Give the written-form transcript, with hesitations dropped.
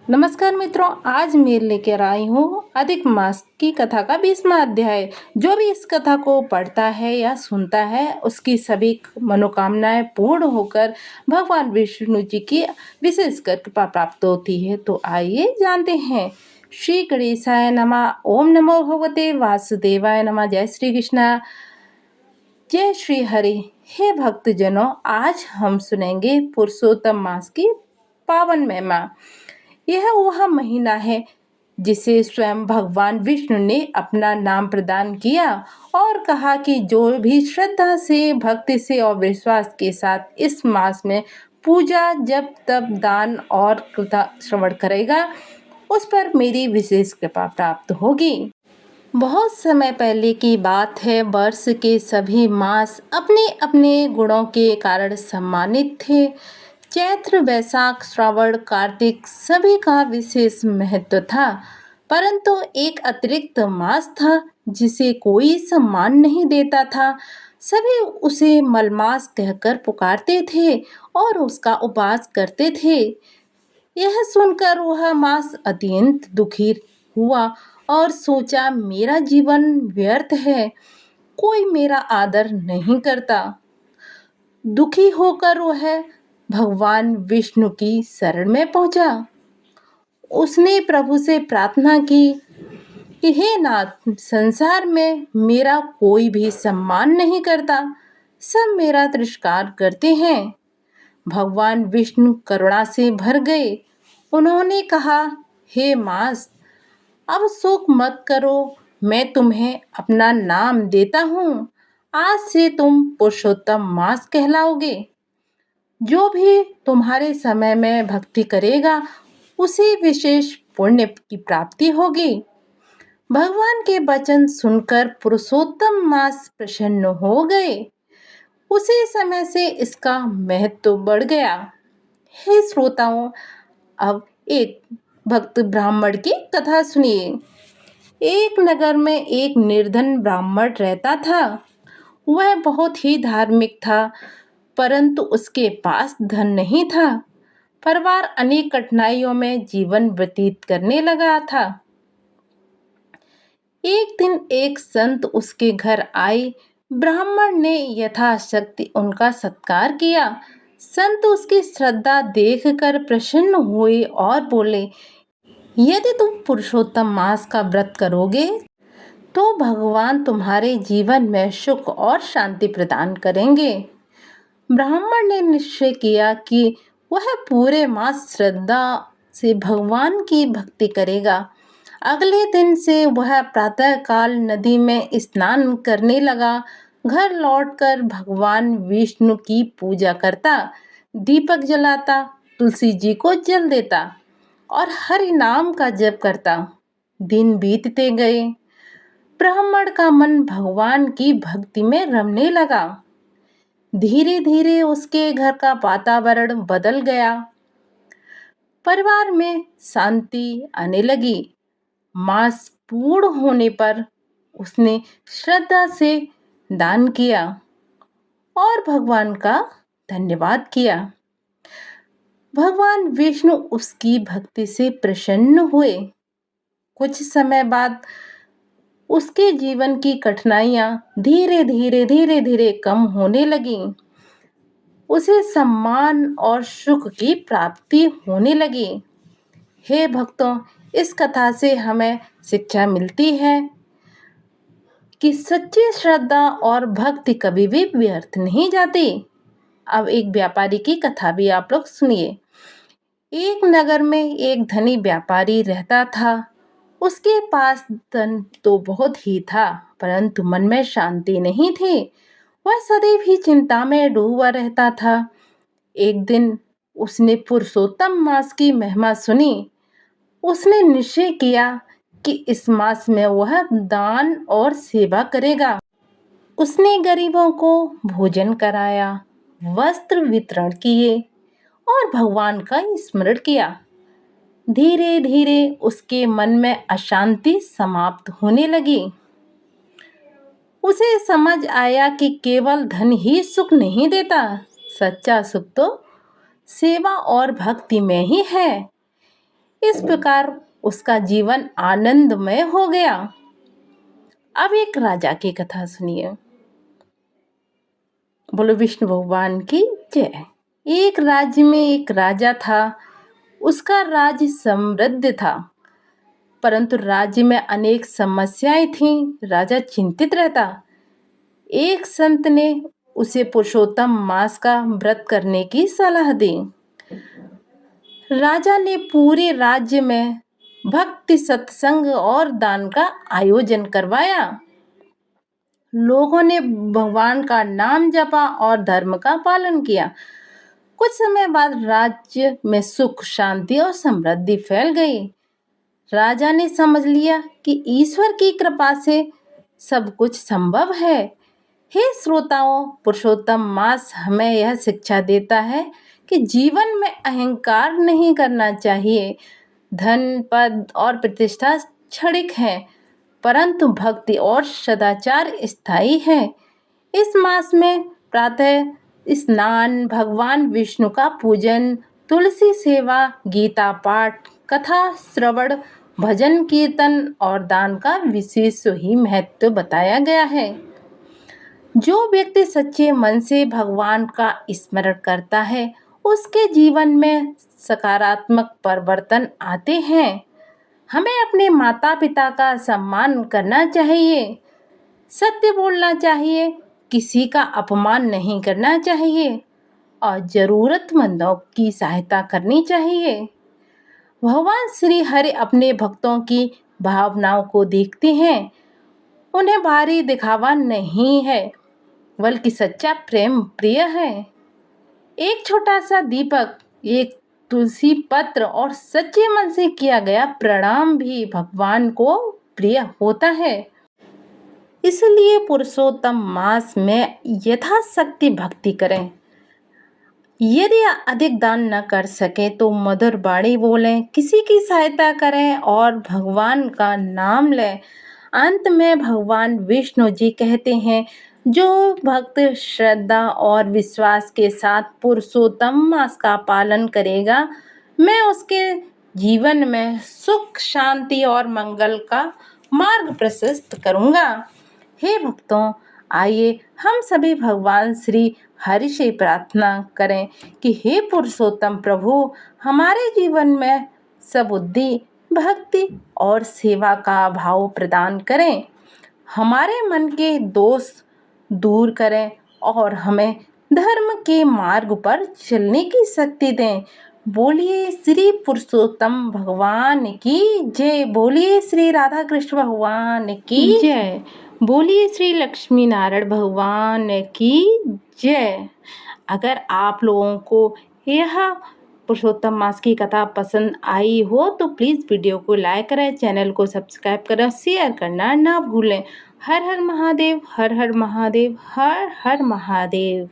नमस्कार मित्रों, आज मैं लेकर आई हूँ अधिक मास की कथा का 20वां अध्याय। जो भी इस कथा को पढ़ता है या सुनता है उसकी सभी मनोकामनाएं पूर्ण होकर भगवान विष्णु जी की विशेष कृपा प्राप्त होती है। तो आइए जानते हैं। श्री गणेशाय नमः। ओम नमो भगवते वासुदेवाय नमः। जय श्री कृष्णा, जय श्री हरि। हे भक्तजनों, आज हम सुनेंगे पुरुषोत्तम मास की पावन महिमा। यह वह महीना है जिसे स्वयं भगवान विष्णु ने अपना नाम प्रदान किया और कहा कि जो भी श्रद्धा से, भक्ति से और विश्वास के साथ इस मास में पूजा, जप, तप, दान और कथा श्रवण करेगा, उस पर मेरी विशेष कृपा प्राप्त होगी। बहुत समय पहले की बात है। वर्ष के सभी मास अपने अपने गुणों के कारण सम्मानित थे। चैत्र, वैशाख, श्रावण, कार्तिक सभी का विशेष महत्व था, परंतु एक अतिरिक्त मास था जिसे कोई सम्मान नहीं देता था। सभी उसे मलमास कहकर पुकारते थे और उसका उपवास करते थे। यह सुनकर वह मास अत्यंत दुखी हुआ और सोचा, मेरा जीवन व्यर्थ है, कोई मेरा आदर नहीं करता। दुखी होकर वह भगवान विष्णु की शरण में पहुंचा। उसने प्रभु से प्रार्थना की कि हे नाथ, संसार में मेरा कोई भी सम्मान नहीं करता, सब मेरा तिरस्कार करते हैं। भगवान विष्णु करुणा से भर गए। उन्होंने कहा, हे मास, अब शोक मत करो, मैं तुम्हें अपना नाम देता हूँ। आज से तुम पुरुषोत्तम मास कहलाओगे। जो भी तुम्हारे समय में भक्ति करेगा उसे विशेष पुण्य की प्राप्ति होगी। भगवान के वचन सुनकर पुरुषोत्तम मास प्रसन्न हो गए। उसी समय से इसका महत्व बढ़ गया। हे श्रोताओं, अब एक भक्त ब्राह्मण की कथा सुनिए। एक नगर में एक निर्धन ब्राह्मण रहता था। वह बहुत ही धार्मिक था, परंतु उसके पास धन नहीं था। परिवार अनेक कठिनाइयों में जीवन व्यतीत करने लगा था। एक दिन एक संत उसके घर आए। ब्राह्मण ने यथाशक्ति उनका सत्कार किया। संत उसकी श्रद्धा देखकर प्रसन्न हुए और बोले, यदि तुम पुरुषोत्तम मास का व्रत करोगे तो भगवान तुम्हारे जीवन में सुख और शांति प्रदान करेंगे। ब्राह्मण ने निश्चय किया कि वह पूरे मास श्रद्धा से भगवान की भक्ति करेगा। अगले दिन से वह प्रातःकाल नदी में स्नान करने लगा। घर लौटकर भगवान विष्णु की पूजा करता, दीपक जलाता, तुलसी जी को जल देता और हरि नाम का जप करता। दिन बीतते गए। ब्राह्मण का मन भगवान की भक्ति में रमने लगा। धीरे धीरे उसके घर का वातावरण बदल गया। परिवार में शांति आने लगी। मास पूर्ण होने पर उसने श्रद्धा से दान किया और भगवान का धन्यवाद किया। भगवान विष्णु उसकी भक्ति से प्रसन्न हुए। कुछ समय बाद उसके जीवन की कठिनाइयां धीरे धीरे कम होने लगी। उसे सम्मान और सुख की प्राप्ति होने लगी। हे भक्तों, इस कथा से हमें शिक्षा मिलती है कि सच्ची श्रद्धा और भक्ति कभी भी व्यर्थ नहीं जाती। अब एक व्यापारी की कथा भी आप लोग सुनिए। एक नगर में एक धनी व्यापारी रहता था। उसके पास धन तो बहुत ही था, परंतु मन में शांति नहीं थी। वह सदैव ही चिंता में डूबा रहता था। एक दिन उसने पुरुषोत्तम मास की महिमा सुनी। उसने निश्चय किया कि इस मास में वह दान और सेवा करेगा। उसने गरीबों को भोजन कराया, वस्त्र वितरण किए और भगवान का स्मरण किया। धीरे धीरे उसके मन में अशांति समाप्त होने लगी। उसे समझ आया कि केवल धन ही सुख नहीं देता, सच्चा सुख तो सेवा और भक्ति में ही है। इस प्रकार उसका जीवन आनंदमय हो गया। अब एक राजा की कथा सुनिए। बोलो विष्णु भगवान की जय। एक राज्य में एक राजा था। उसका राज्य समृद्ध था, परंतु राज्य में अनेक समस्याएं थीं। राजा चिंतित रहता। एक संत ने उसे पुरुषोत्तम मास का व्रत करने की सलाह दी। राजा ने पूरे राज्य में भक्ति, सत्संग और दान का आयोजन करवाया। लोगों ने भगवान का नाम जपा और धर्म का पालन किया। कुछ समय बाद राज्य में सुख, शांति और समृद्धि फैल गई। राजा ने समझ लिया कि ईश्वर की कृपा से सब कुछ संभव है। हे श्रोताओं, पुरुषोत्तम मास हमें यह शिक्षा देता है कि जीवन में अहंकार नहीं करना चाहिए। धन, पद और प्रतिष्ठा क्षणिक है, परंतु भक्ति और सदाचार स्थायी है। इस मास में प्रातः स्नान, भगवान विष्णु का पूजन, तुलसी सेवा, गीता पाठ, कथा श्रवण, भजन कीर्तन और दान का विशेष ही महत्व बताया गया है। जो व्यक्ति सच्चे मन से भगवान का स्मरण करता है, उसके जीवन में सकारात्मक परिवर्तन आते हैं। हमें अपने माता पिता का सम्मान करना चाहिए, सत्य बोलना चाहिए, किसी का अपमान नहीं करना चाहिए और जरूरतमंदों की सहायता करनी चाहिए। भगवान श्री हरि अपने भक्तों की भावनाओं को देखते हैं। उन्हें भारी दिखावा नहीं है, बल्कि सच्चा प्रेम प्रिय है। एक छोटा सा दीपक, एक तुलसी पत्र और सच्चे मन से किया गया प्रणाम भी भगवान को प्रिय होता है। इसलिए पुरुषोत्तम मास में यथाशक्ति भक्ति करें। यदि अधिक दान न कर सके तो मधुर वाणी बोलें, किसी की सहायता करें और भगवान का नाम लें। अंत में भगवान विष्णु जी कहते हैं, जो भक्त श्रद्धा और विश्वास के साथ पुरुषोत्तम मास का पालन करेगा, मैं उसके जीवन में सुख, शांति और मंगल का मार्ग प्रशस्त करूँगा। हे भक्तों, आइए हम सभी भगवान श्री हरि से प्रार्थना करें कि हे पुरुषोत्तम प्रभु, हमारे जीवन में सबुद्धि, भक्ति और सेवा का भाव प्रदान करें। हमारे मन के दोष दूर करें और हमें धर्म के मार्ग पर चलने की शक्ति दें। बोलिए श्री पुरुषोत्तम भगवान की जय। बोलिए श्री राधा कृष्ण भगवान की जय। बोलिए श्री लक्ष्मी नारायण भगवान की जय। अगर आप लोगों को यह पुरुषोत्तम मास की कथा पसंद आई हो तो प्लीज़ वीडियो को लाइक करें, चैनल को सब्सक्राइब करें, शेयर करना ना भूलें। हर हर महादेव, हर हर महादेव, हर हर महादेव।